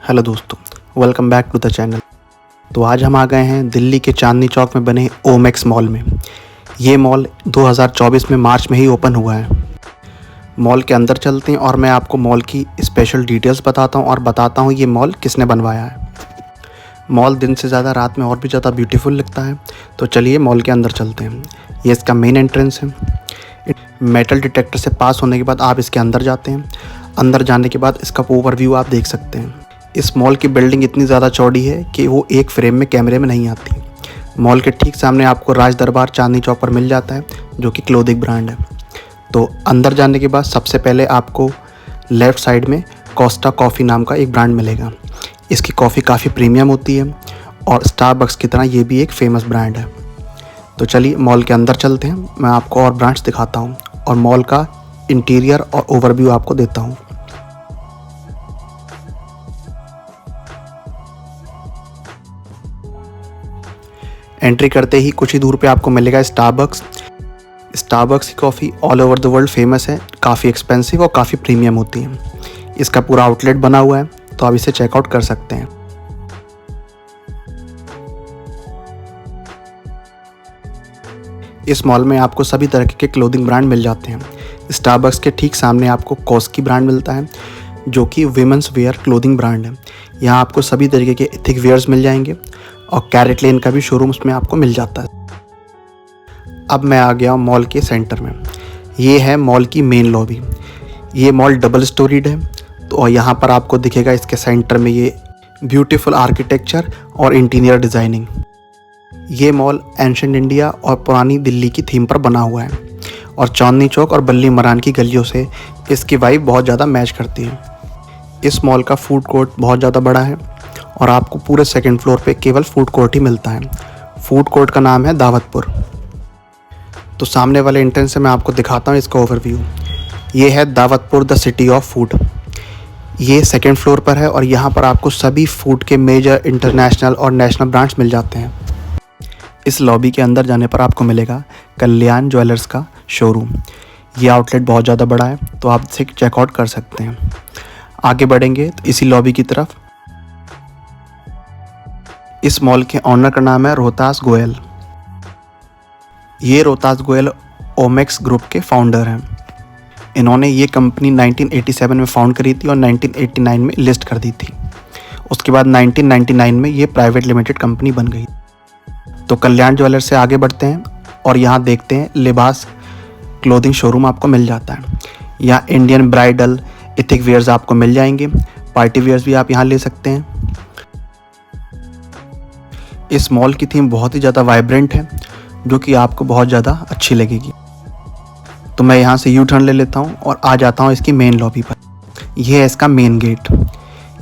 Hello दोस्तों, welcome back to the channel. तो आज हम आ गए हैं दिल्ली के चांदनी चौक में बने ओमेक्स मॉल में। ये मॉल 2024 में मार्च में ही ओपन हुआ है। मॉल के अंदर चलते हैं और मैं आपको मॉल की स्पेशल डिटेल्स बताता हूँ और बताता हूँ ये मॉल किसने बनवाया है। मॉल दिन से ज़्यादा रात में और भी ज़्यादा ब्यूटीफुल लगता है। तो चलिए मॉल के अंदर चलते हैं। ये इसका मेन एंट्रेंस है। मेटल डिटेक्टर से पास होने के बाद आप इसके अंदर जाते हैं। अंदर जाने के बाद इसका ओवरव्यू आप देख सकते हैं। इस मॉल की बिल्डिंग इतनी ज़्यादा चौड़ी है कि वो एक फ्रेम में कैमरे में नहीं आती। मॉल के ठीक सामने आपको राज दरबार चांदनी चौक पर मिल जाता है, जो कि क्लोथिंग ब्रांड है। तो अंदर जाने के बाद सबसे पहले आपको लेफ़्ट साइड में कोस्टा कॉफ़ी नाम का एक ब्रांड मिलेगा। इसकी कॉफ़ी काफ़ी प्रीमियम होती है और स्टारबक्स की तरह ये भी एक फ़ेमस ब्रांड है। तो चलिए मॉल के अंदर चलते हैं, मैं आपको और ब्रांड्स दिखाता हूँ और मॉल का इंटीरियर और ओवरव्यू आपको देता हूँ। एंट्री करते ही कुछ ही दूर पे आपको मिलेगा स्टारबक्स। स्टारबक्स की coffee all over the world famous है, काफ़ी एक्सपेंसिव और काफ़ी प्रीमियम होती है। इसका पूरा आउटलेट बना हुआ है, तो आप इसे चेकआउट कर सकते हैं। इस मॉल में आपको सभी तरह के क्लोथिंग ब्रांड मिल जाते हैं। स्टारबक्स के ठीक सामने आपको कॉस्की ब्रांड मिलता है, जो कि विमेंस वेयर क्लोथिंग ब्रांड है। यहाँ आपको सभी तरीके के एथिक वेयर्स मिल जाएंगे और कैरेट लेन का भी शोरूम उसमें आपको मिल जाता है। अब मैं आ गया हूँ मॉल के सेंटर में। ये है मॉल की मेन लॉबी। ये मॉल डबल स्टोरीड है, तो यहाँ पर आपको दिखेगा इसके सेंटर में ये ब्यूटीफुल आर्किटेक्चर और इंटीरियर डिज़ाइनिंग। ये मॉल एंशिएंट इंडिया और पुरानी दिल्ली की थीम पर बना हुआ है और चांदनी चौक और बल्ली मरान की गलियों से इसकी वाइब बहुत ज़्यादा मैच करती है। इस मॉल का फूड कोर्ट बहुत ज़्यादा बड़ा है और आपको पूरे सेकंड फ्लोर पे केवल फूड कोर्ट ही मिलता है। फूड कोर्ट का नाम है दावतपुर। तो सामने वाले एंट्रेंस से मैं आपको दिखाता हूँ इसका ओवरव्यू। ये है Dawatpur the city of food. ये सेकंड फ्लोर पर है और यहाँ पर आपको सभी फूड के मेजर इंटरनेशनल और नेशनल ब्रांड्स मिल जाते हैं। इस लॉबी के अंदर जाने पर आपको मिलेगा कल्याण ज्वेलर्स का शोरूम। ये आउटलेट बहुत ज़्यादा बड़ा है, तो आप इसे चेकआउट कर सकते हैं। आगे बढ़ेंगे तो इसी लॉबी की तरफ। इस मॉल के ऑनर का नाम है रोहतास गोयल। ये रोहतास गोयल ओमेक्स ग्रुप के फाउंडर हैं। इन्होंने ये कंपनी 1987 में फाउंड करी थी और 1989 में लिस्ट कर दी थी। उसके बाद 1999 में ये प्राइवेट लिमिटेड कंपनी बन गई। तो कल्याण ज्वेलर्स से आगे बढ़ते हैं और यहाँ देखते हैं लिबास क्लोथिंग शोरूम आपको मिल जाता है। यहाँ इंडियन ब्राइडल एथिक वेयर्स आपको मिल जाएंगे, पार्टी वेयर्स भी आप यहाँ ले सकते हैं। इस मॉल की थीम बहुत ही ज़्यादा वाइब्रेंट है, जो कि आपको बहुत ज़्यादा अच्छी लगेगी। तो मैं यहाँ से यू टर्न ले लेता हूँ और आ जाता हूँ इसकी मेन लॉबी पर। यह है इसका मेन गेट।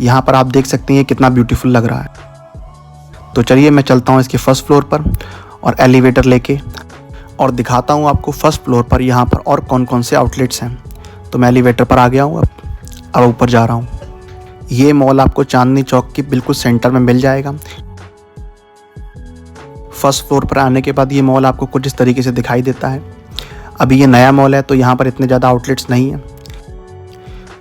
यहाँ पर आप देख सकते हैं कितना ब्यूटीफुल लग रहा है। तो चलिए मैं चलता हूँ इसके फर्स्ट फ्लोर पर और एलिवेटर लेके और दिखाता हूँ आपको फर्स्ट फ्लोर पर यहाँ पर और कौन कौन से आउटलेट्स हैं। तो मैं एलिवेटर पर आ गया हूँ, अब ऊपर जा रहा हूँ। ये मॉल आपको चांदनी चौक के बिल्कुल सेंटर में मिल जाएगा। फर्स्ट फ्लोर पर आने के बाद ये मॉल आपको कुछ इस तरीके से दिखाई देता है। अभी ये नया मॉल है, तो यहाँ पर इतने ज़्यादा आउटलेट्स नहीं हैं।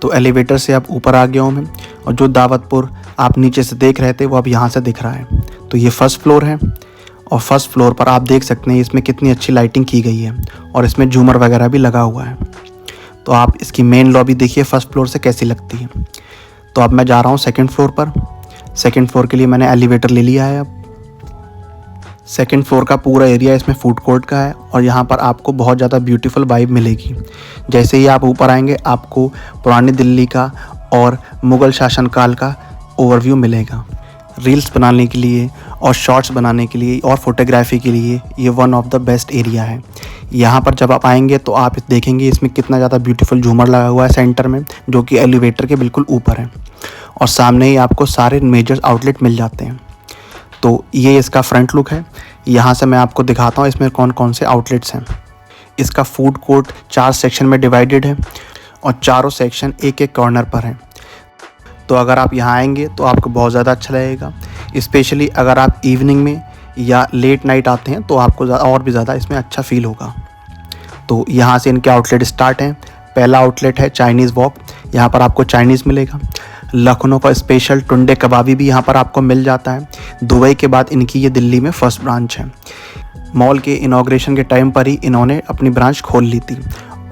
तो एलिवेटर से अब ऊपर आ गया हूँ मैं, और जो दावतपुर आप नीचे से देख रहे थे वो अब यहाँ से दिख रहा है। तो ये फर्स्ट फ्लोर है और फर्स्ट फ्लोर पर आप देख सकते हैं इसमें कितनी अच्छी लाइटिंग की गई है और इसमें झूमर वगैरह भी लगा हुआ है। तो आप इसकी मेन लॉबी देखिए फर्स्ट फ्लोर से कैसी लगती है। तो अब मैं जा रहा हूँ सेकंड फ्लोर पर। सेकंड फ्लोर के लिए मैंने एलिवेटर ले लिया है। अब सेकंड फ्लोर का पूरा एरिया इसमें फूड कोर्ट का है और यहाँ पर आपको बहुत ज़्यादा ब्यूटीफुल वाइब मिलेगी। जैसे ही आप ऊपर आएंगे आपको पुरानी दिल्ली का और मुग़ल शासनकाल का ओवरव्यू मिलेगा। रील्स बनाने के लिए और शॉर्ट्स बनाने के लिए और फोटोग्राफी के लिए ये one of the best area है। यहाँ पर जब आप आएंगे तो आप देखेंगे इसमें कितना ज़्यादा ब्यूटीफुल झूमर लगा हुआ है सेंटर में, जो कि एलिवेटर के बिल्कुल ऊपर है और सामने ही आपको सारे मेजर आउटलेट मिल जाते हैं। तो ये इसका फ्रंट लुक है। यहाँ से मैं आपको दिखाता हूँ इसमें कौन कौन से आउटलेट्स हैं। इसका फूड कोर्ट 4 सेक्शन में डिवाइडेड है और चारों सेक्शन एक एक कॉर्नर पर हैं। तो अगर आप यहाँ आएंगे तो आपको बहुत ज़्यादा अच्छा लगेगा। स्पेशली अगर आप इवनिंग में या लेट नाइट आते हैं तो आपको और भी ज़्यादा इसमें अच्छा फील होगा। तो यहाँ से इनके आउटलेट स्टार्ट हैं। पहला आउटलेट है चाइनीज़ वॉक। यहाँ पर आपको चाइनीज़ मिलेगा। लखनऊ का स्पेशल टुंडे कबाबी भी यहाँ पर आपको मिल जाता है। दुबई के बाद इनकी ये दिल्ली में फर्स्ट ब्रांच है। मॉल के इनॉग्रेशन के टाइम पर ही इन्होंने अपनी ब्रांच खोल ली थी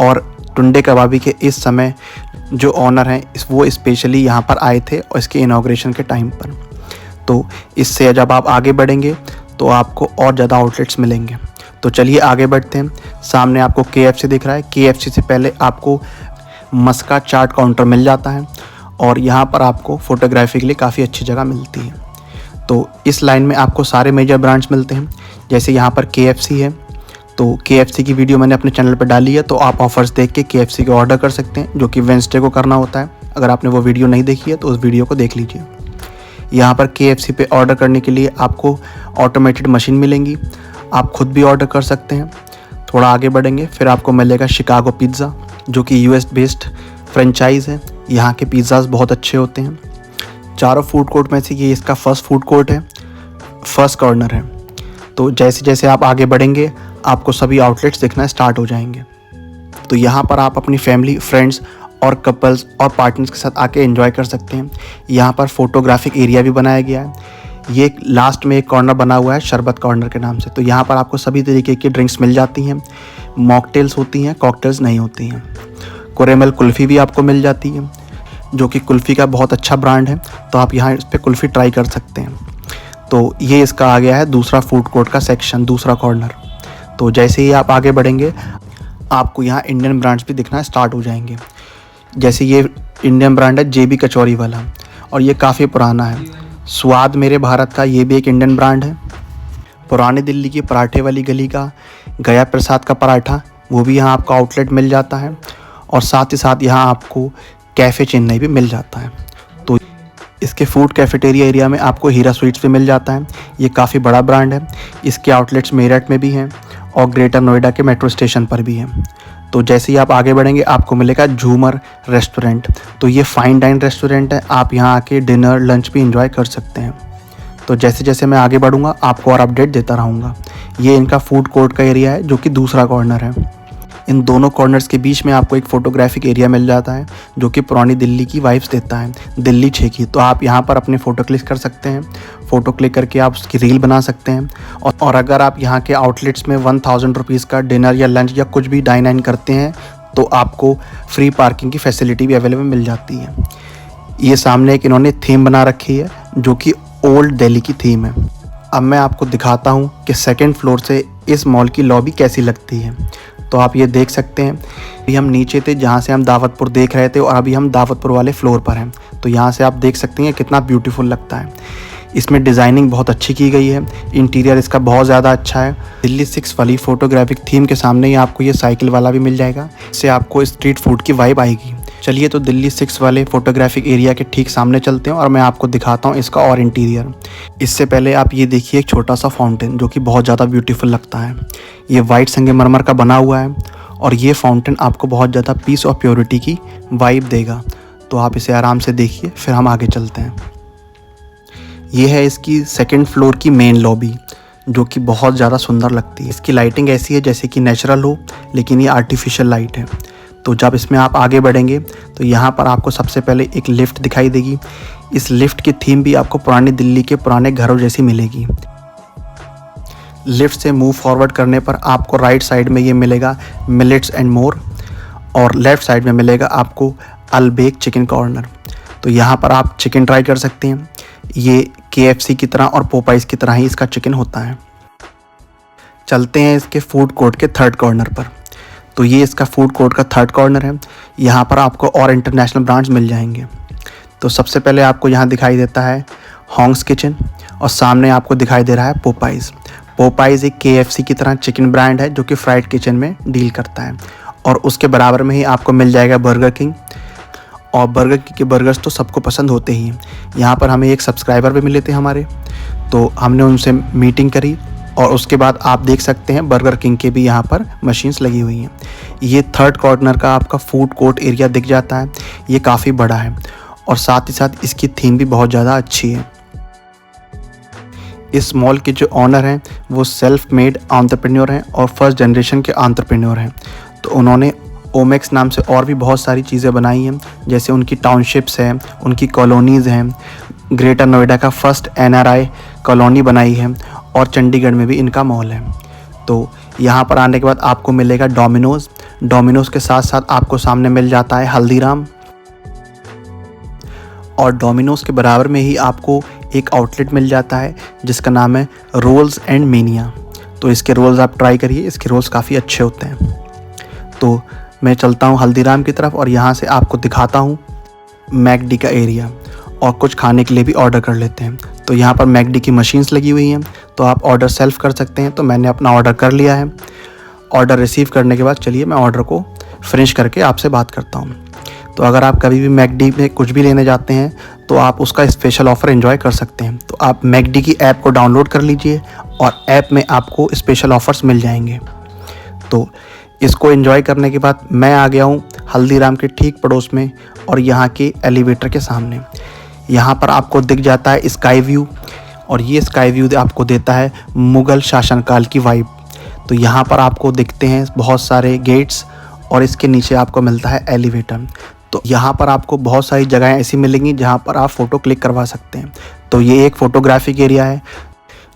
और टुंडे कबाबी के इस समय जो ऑनर हैं वो स्पेशली यहाँ पर आए थे और इसके इनॉग्रेशन के टाइम पर। तो इससे जब आप आगे बढ़ेंगे तो आपको और ज़्यादा आउटलेट्स मिलेंगे। तो चलिए आगे बढ़ते हैं। सामने आपको KFC दिख रहा है। KFC से पहले आपको मस्का चाट काउंटर मिल जाता है और यहाँ पर आपको फ़ोटोग्राफी के लिए काफ़ी अच्छी जगह मिलती है। तो इस लाइन में आपको सारे मेजर ब्रांड्स मिलते हैं। जैसे यहाँ पर KFC है, तो KFC की वीडियो मैंने अपने चैनल पर डाली है, तो आप ऑफ़र्स देख के KFC के ऑर्डर कर सकते हैं, जो कि वेडनेसडे को करना होता है। अगर आपने वो वीडियो नहीं देखी है तो उस वीडियो को देख लीजिए। यहाँ पर KFC पे ऑर्डर करने के लिए आपको ऑटोमेटेड मशीन मिलेंगी। आप खुद भी ऑर्डर कर सकते हैं। थोड़ा आगे बढ़ेंगे फिर आपको मिलेगा शिकागो पिज़्ज़ा, जो कि US बेस्ड फ्रेंचाइज़ है। यहाँ के पिज़्ज़ाज़ बहुत अच्छे होते हैं। चारों फूड कोर्ट में से ये इसका फर्स्ट फूड कोर्ट है, फर्स्ट कॉर्नर है। तो जैसे जैसे आप आगे बढ़ेंगे आपको सभी आउटलेट्स दिखना स्टार्ट हो जाएंगे। तो यहाँ पर आप अपनी फैमिली, फ्रेंड्स और कपल्स और पार्टनर्स के साथ आके एंजॉय कर सकते हैं। यहाँ पर फोटोग्राफिक एरिया भी बनाया गया है। ये लास्ट में एक कॉर्नर बना हुआ है शरबत कॉर्नर के नाम से। तो यहाँ पर आपको सभी तरीके की ड्रिंक्स मिल जाती हैं। मॉकटेल्स होती हैं, कॉकटेल्स नहीं होती हैं। कोरेमल कुल्फ़ी भी आपको मिल जाती है, जो कि कुल्फ़ी का बहुत अच्छा ब्रांड है। तो आप यहाँ इस पर कुल्फ़ी ट्राई कर सकते हैं। तो ये इसका आ गया है दूसरा फूड कोर्ट का सेक्शन, दूसरा कॉर्नर। तो जैसे ही आप आगे बढ़ेंगे आपको यहाँ इंडियन ब्रांड्स भी दिखना स्टार्ट हो जाएंगे। जैसे ये इंडियन ब्रांड है JB कचौरी वाला, और ये काफ़ी पुराना है। स्वाद मेरे भारत का ये भी एक इंडियन ब्रांड है। पुरानी दिल्ली की पराठे वाली गली का गया प्रसाद का पराठा, वो भी यहाँ आपको आउटलेट मिल जाता है। और साथ ही साथ यहाँ आपको कैफ़े चेन्नई भी मिल जाता है। तो इसके फूड कैफेटेरिया एरिया में आपको हीरा स्वीट्स भी मिल जाता है। ये काफ़ी बड़ा ब्रांड है। इसके आउटलेट्स मेरठ में भी हैं और ग्रेटर नोएडा के मेट्रो स्टेशन पर भी हैं। तो जैसे ही आप आगे बढ़ेंगे आपको मिलेगा झूमर रेस्टोरेंट। तो ये फ़ाइन डाइन रेस्टोरेंट है। आप यहाँ आके डिनर, लंच भी एंजॉय कर सकते हैं। तो जैसे जैसे मैं आगे बढ़ूँगा आपको और अपडेट देता रहूँगा। ये इनका फूड कोर्ट का एरिया है, जो कि दूसरा कॉर्नर है। इन दोनों कॉर्नर्स के बीच में आपको एक फ़ोटोग्राफिक एरिया मिल जाता है, जो कि पुरानी दिल्ली की वाइब्स देता है, दिल्ली 6 की। तो आप यहाँ पर अपने फ़ोटो क्लिक कर सकते हैं। फ़ोटो क्लिक करके आप उसकी रील बना सकते हैं। और अगर आप यहाँ के आउटलेट्स में 1000 रुपीज़ का डिनर या लंच या कुछ भी डाइन इन करते हैं तो आपको फ्री पार्किंग की फैसिलिटी भी अवेलेबल मिल जाती है। ये सामने एक इन्होंने थीम बना रखी है, जो कि ओल्ड दिल्ली की थीम है। अब मैं आपको दिखाता हूँ कि सेकेंड फ्लोर से इस मॉल की लॉबी कैसी लगती है। तो आप ये देख सकते हैं, अभी हम नीचे थे जहाँ से हम दावतपुर देख रहे थे और अभी हम दावतपुर वाले फ्लोर पर हैं। तो यहाँ से आप देख सकते हैं कितना ब्यूटीफुल लगता है। इसमें डिज़ाइनिंग बहुत अच्छी की गई है। इंटीरियर इसका बहुत ज़्यादा अच्छा है। दिल्ली 6 वाली फोटोग्राफिक थीम के सामने ही आपको ये साइकिल वाला भी मिल जाएगा। इससे आपको स्ट्रीट फूड की वाइब आएगी। चलिए तो दिल्ली 6 वाले फोटोग्राफिक एरिया के ठीक सामने चलते हैं और मैं आपको दिखाता हूँ इसका और इंटीरियर। इससे पहले आप ये देखिए एक छोटा सा फाउंटेन, जो कि बहुत ज़्यादा ब्यूटीफुल लगता है। ये वाइट संगमरमर का बना हुआ है और ये फाउंटेन आपको बहुत ज़्यादा पीस और प्योरिटी की वाइब देगा। तो आप इसे आराम से देखिए, फिर हम आगे चलते हैं। ये है इसकी सेकंड फ्लोर की मेन लॉबी, जो कि बहुत ज़्यादा सुंदर लगती है। इसकी लाइटिंग ऐसी है जैसे कि नेचुरल हो, लेकिन ये आर्टिफिशियल लाइट है। तो जब इसमें आप आगे बढ़ेंगे तो यहाँ पर आपको सबसे पहले एक लिफ्ट दिखाई देगी। इस लिफ्ट की थीम भी आपको पुरानी दिल्ली के पुराने घरों जैसी मिलेगी। लिफ्ट से मूव फॉरवर्ड करने पर आपको राइट साइड में ये मिलेगा मिलेट्स एंड मोर, और लेफ़्ट साइड में मिलेगा आपको अलबेक चिकन कॉर्नर। तो यहाँ पर आप चिकन ट्राई कर सकते हैं। ये KFC की तरह और पोपाइज की तरह ही इसका चिकन होता है। चलते हैं इसके फूड कोर्ट के थर्ड कॉर्नर पर। तो ये इसका फूड कोर्ट का थर्ड कॉर्नर है। यहाँ पर आपको और इंटरनेशनल ब्रांड्स मिल जाएंगे। तो सबसे पहले आपको यहाँ दिखाई देता है हॉन्ग्स किचन और सामने आपको दिखाई दे रहा है पोपाइज। पोपाइज एक KFC की तरह चिकन ब्रांड है, जो कि फ्राइड किचन में डील करता है। और उसके बराबर में ही आपको मिल जाएगा बर्गर किंग। और बर्गर किंग के बर्गर्स तो सबको पसंद होते ही हैं। यहाँ पर हमें एक सब्सक्राइबर भी मिले थे हमारे, तो हमने उनसे मीटिंग करी और उसके बाद आप देख सकते हैं बर्गर किंग के भी यहाँ पर मशीन्स लगी हुई हैं। ये थर्ड कॉर्नर का आपका फूड कोर्ट एरिया दिख जाता है। ये काफ़ी बड़ा है और साथ ही साथ इसकी थीम भी बहुत ज़्यादा अच्छी है। इस मॉल के जो ऑनर हैं वो सेल्फ मेड एंटरप्रेन्योर हैं और फर्स्ट जनरेशन के एंटरप्रेन्योर हैं। तो उन्होंने ओमेक्स नाम से और भी बहुत सारी चीज़ें बनाई हैं, जैसे उनकी टाउनशिप्स हैं, उनकी कॉलोनीज़ हैं। ग्रेटर नोएडा का फर्स्ट NRI कॉलोनी बनाई है और चंडीगढ़ में भी इनका मॉल है। तो यहाँ पर आने के बाद आपको मिलेगा डोमिनोज़ के साथ साथ आपको सामने मिल जाता है हल्दीराम, और डोमिनोज़ के बराबर में ही आपको एक आउटलेट मिल जाता है जिसका नाम है रोल्स एंड मेनिया। तो इसके रोल्स आप ट्राई करिए, इसके रोल्स काफ़ी अच्छे होते हैं। तो मैं चलता हूँ हल्दीराम की तरफ और यहाँ से आपको दिखाता हूँ मैकडी का एरिया, और कुछ खाने के लिए भी ऑर्डर कर लेते हैं। तो यहाँ पर मैकडी की मशीन्स लगी हुई हैं, तो आप ऑर्डर सेल्फ कर सकते हैं। तो मैंने अपना ऑर्डर कर लिया है। ऑर्डर रिसीव करने के बाद चलिए मैं ऑर्डर को फिनिश करके आपसे बात करता हूँ। तो अगर आप कभी भी मैकडी में कुछ भी लेने जाते हैं तो आप उसका स्पेशल ऑफ़र एंजॉय कर सकते हैं। तो आप मैकडी की ऐप को डाउनलोड कर लीजिए और ऐप में आपको स्पेशल ऑफ़र्स मिल जाएंगे। तो इसको एंजॉय करने के बाद मैं आ गया हूँ हल्दीराम के ठीक पड़ोस में और यहाँ के एलिवेटर के सामने। यहाँ पर आपको दिख जाता है स्काई व्यू, और ये स्काई व्यू आपको देता है मुग़ल शासनकाल की वाइब। तो यहाँ पर आपको दिखते हैं बहुत सारे गेट्स और इसके नीचे आपको मिलता है एलिवेटर। तो यहाँ पर आपको बहुत सारी जगहें ऐसी मिलेंगी जहाँ पर आप फ़ोटो क्लिक करवा सकते हैं। तो ये एक फ़ोटोग्राफिक एरिया है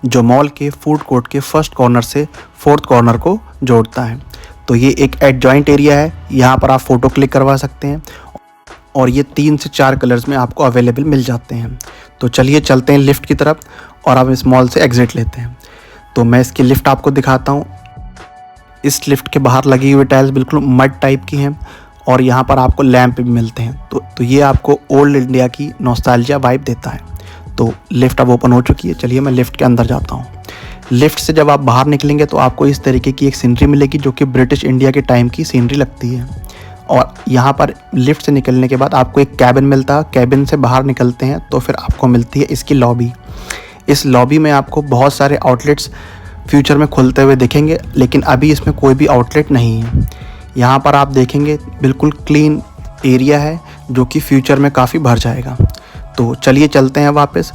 जो मॉल के फूड कोर्ट के फर्स्ट कॉर्नर से फोर्थ कॉर्नर को जोड़ता है। तो ये एक एडजॉइंट एरिया है, यहाँ पर आप फ़ोटो क्लिक करवा सकते हैं और ये 3 से 4 कलर्स में आपको अवेलेबल मिल जाते हैं। तो चलिए चलते हैं लिफ्ट की तरफ और अब इस मॉल से एग्ज़िट लेते हैं। तो मैं इसकी लिफ्ट आपको दिखाता हूँ। इस लिफ्ट के बाहर लगी हुई टाइल्स बिल्कुल मड टाइप की हैं और यहाँ पर आपको लैंप भी मिलते हैं। तो ये आपको ओल्ड इंडिया की नॉस्टैल्जिया वाइब देता है। तो लिफ्ट अब ओपन हो चुकी है, चलिए मैं लिफ्ट के अंदर जाता हूँ। लिफ्ट से जब आप बाहर निकलेंगे तो आपको इस तरीके की एक सीनरी मिलेगी जो कि ब्रिटिश इंडिया के टाइम की सीनरी लगती है। और यहाँ पर लिफ्ट से निकलने के बाद आपको एक कैबिन मिलता है। कैबिन से बाहर निकलते हैं तो फिर आपको मिलती है इसकी लॉबी। इस लॉबी में आपको बहुत सारे आउटलेट्स फ्यूचर में खुलते हुए दिखेंगे, लेकिन अभी इसमें कोई भी आउटलेट नहीं है। यहाँ पर आप देखेंगे बिल्कुल क्लीन एरिया है जो कि फ्यूचर में काफ़ी भर जाएगा। तो चलिए चलते हैं वापस।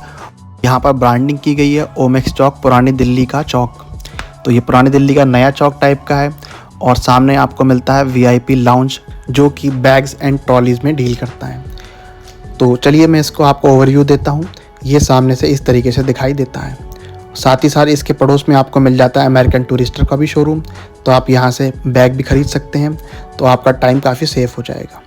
यहाँ पर ब्रांडिंग की गई है ओमेक्स चौक, पुरानी दिल्ली का चौक। तो ये पुरानी दिल्ली का नया चौक टाइप का है और सामने आपको मिलता है VIP लाउंज जो कि बैग्स एंड ट्रॉलीज़ में डील करता है। तो चलिए मैं इसको आपको ओवरव्यू देता हूँ। ये सामने से इस तरीके से दिखाई देता है। साथ ही साथ इसके पड़ोस में आपको मिल जाता है अमेरिकन टूरिस्टर का भी शोरूम। तो आप यहाँ से बैग भी ख़रीद सकते हैं, तो आपका टाइम काफ़ी सेफ हो जाएगा।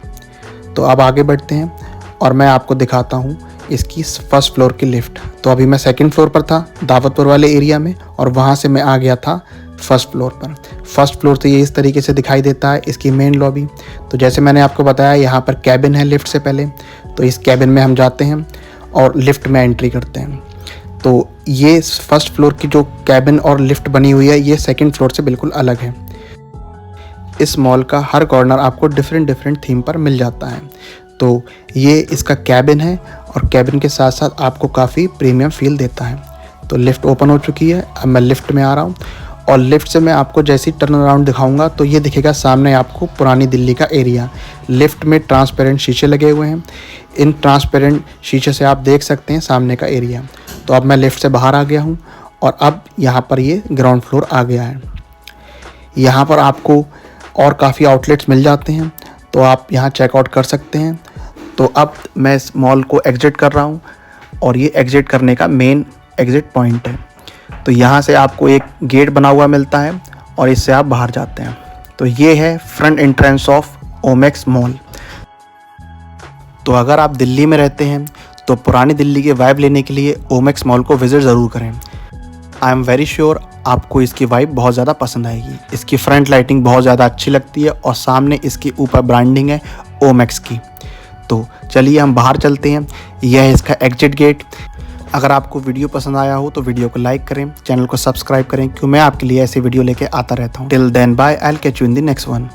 तो अब आगे बढ़ते हैं और मैं आपको दिखाता हूँ इसकी फर्स्ट फ्लोर की लिफ्ट। तो अभी मैं सेकंड फ्लोर पर था दावतपुर वाले एरिया में और वहाँ से मैं आ गया था फर्स्ट फ्लोर पर। फर्स्ट फ्लोर से ये इस तरीके से दिखाई देता है इसकी मेन लॉबी। तो जैसे मैंने आपको बताया यहाँ पर कैबिन है लिफ्ट से पहले, तो इस कैबिन में हम जाते हैं और लिफ्ट में एंट्री करते हैं। तो ये फर्स्ट फ्लोर की जो कैबिन और लिफ्ट बनी हुई है ये सेकंड फ्लोर से बिल्कुल अलग है। इस मॉल का हर कॉर्नर आपको डिफरेंट थीम पर मिल जाता है। तो ये इसका कैबिन है और कैबिन के साथ साथ आपको काफ़ी प्रीमियम फील देता है। तो लिफ्ट ओपन हो चुकी है, अब मैं लिफ्ट में आ रहा हूँ और लिफ्ट से मैं आपको जैसी टर्न अराउंड दिखाऊंगा तो ये दिखेगा सामने आपको पुरानी दिल्ली का एरिया। लिफ्ट में ट्रांसपेरेंट शीशे लगे हुए हैं, इन ट्रांसपेरेंट शीशे से आप देख सकते हैं सामने का एरिया। तो अब मैं लिफ्ट से बाहर आ गया हूँ और अब यहाँ पर ये ग्राउंड फ्लोर आ गया है। यहाँ पर आपको और काफ़ी आउटलेट्स मिल जाते हैं, तो आप यहाँ चेकआउट कर सकते हैं। तो अब मैं इस मॉल को एग्ज़िट कर रहा हूँ और ये एग्ज़िट करने का मेन एग्ज़िट पॉइंट है। तो यहाँ से आपको एक गेट बना हुआ मिलता है और इससे आप बाहर जाते हैं। तो ये है front entrance of Omaxe mall. तो अगर आप दिल्ली में रहते हैं तो पुरानी दिल्ली के वाइब लेने के लिए ओमेक्स मॉल को विज़िट ज़रूर करें। आई एम वेरी श्योर आपको इसकी वाइब बहुत ज़्यादा पसंद आएगी। इसकी फ्रंट लाइटिंग बहुत ज़्यादा अच्छी लगती है और सामने इसके ऊपर ब्रांडिंग है ओमेक्स की। तो चलिए हम बाहर चलते हैं, यह है इसका एग्जिट गेट। अगर आपको वीडियो पसंद आया हो तो वीडियो को लाइक करें, चैनल को सब्सक्राइब करें, क्योंकि मैं आपके लिए ऐसे वीडियो लेके आता रहता हूँ। Till then bye, I will catch you in the next one.